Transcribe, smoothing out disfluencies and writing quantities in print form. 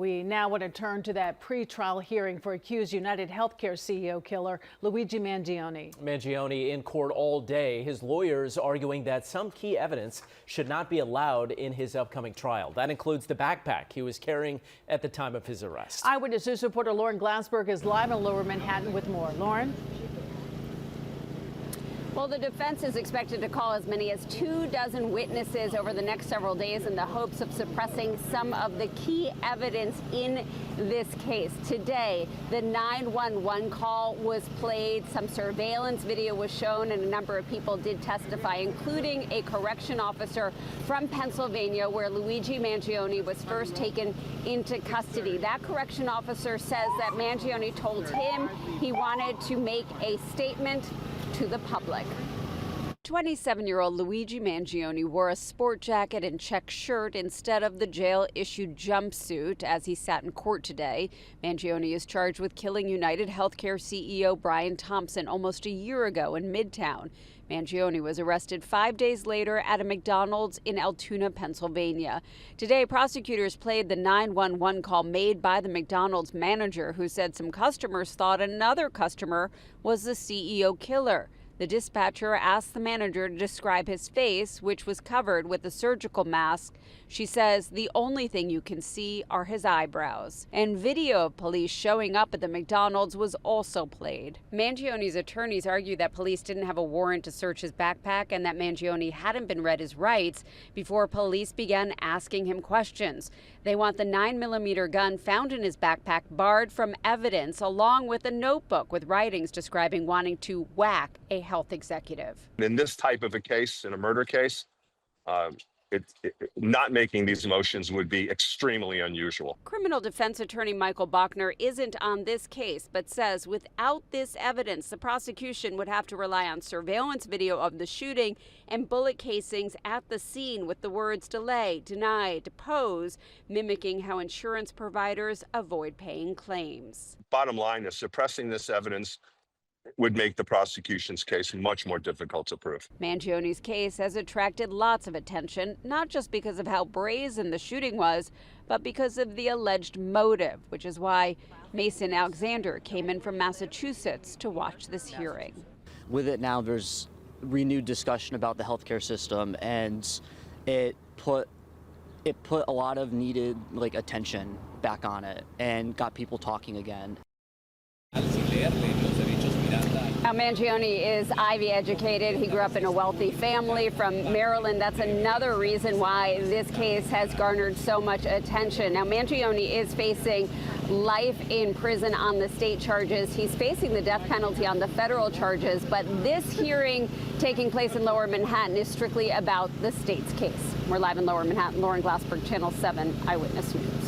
We now want to turn to that pre-trial hearing for accused United Healthcare CEO killer Luigi Mangione. Mangione in court all day. His lawyers arguing that some key evidence should not be allowed in his upcoming trial. That includes the backpack he was carrying at the time of his arrest. Eyewitness News reporter Lauren Glassberg is live in Lower Manhattan with more. Lauren? Well, the defense is expected to call as many as 24 witnesses over the next several days in the hopes of suppressing some of the key evidence in this case. Today, the 911 call was played, some surveillance video was shown, and a number of people did testify, including a correction officer from Pennsylvania where Luigi Mangione was first taken into custody. That correction officer says that Mangione told him he wanted to make a statement to the public. 27-year-old Luigi Mangione wore a sport jacket and check shirt instead of the jail-issued jumpsuit as he sat in court today. Mangione is charged with killing United Healthcare CEO Brian Thompson almost a year ago in Midtown. Mangione was arrested 5 days later at a McDonald's in Altoona, Pennsylvania. Today, prosecutors played the 911 call made by the McDonald's manager who said some customers thought another customer was the CEO killer. The dispatcher asked the manager to describe his face, which was covered with a surgical mask. She says the only thing you can see are his eyebrows. And video of police showing up at the McDonald's was also played. Mangione's attorneys argue that police didn't have a warrant to search his backpack and that Mangione hadn't been read his rights before police began asking him questions. They want the 9mm gun found in his backpack barred from evidence, along with a notebook with writings describing wanting to whack a health executive. In this type of a case, in a murder case, not making these motions would be extremely unusual. Criminal defense attorney Michael Bachner isn't on this case, but says without this evidence, the prosecution would have to rely on surveillance video of the shooting and bullet casings at the scene with the words delay, deny, depose, mimicking how insurance providers avoid paying claims. Bottom line is suppressing this evidence would make the prosecution's case much more difficult to prove. Mangione's case has attracted lots of attention, not just because of how brazen the shooting was, but because of the alleged motive, which is why Mason Alexander came in from Massachusetts to watch this hearing. With it now, there's renewed discussion about the healthcare system, and it put a lot of needed attention back on it and got people talking again. Now, Mangione is Ivy educated. He grew up in a wealthy family from Maryland. That's another reason why this case has garnered so much attention. Now, Mangione is facing life in prison on the state charges. He's facing the death penalty on the federal charges. But this hearing taking place in Lower Manhattan is strictly about the state's case. We're live in Lower Manhattan. Lauren Glassberg, Channel 7 Eyewitness News.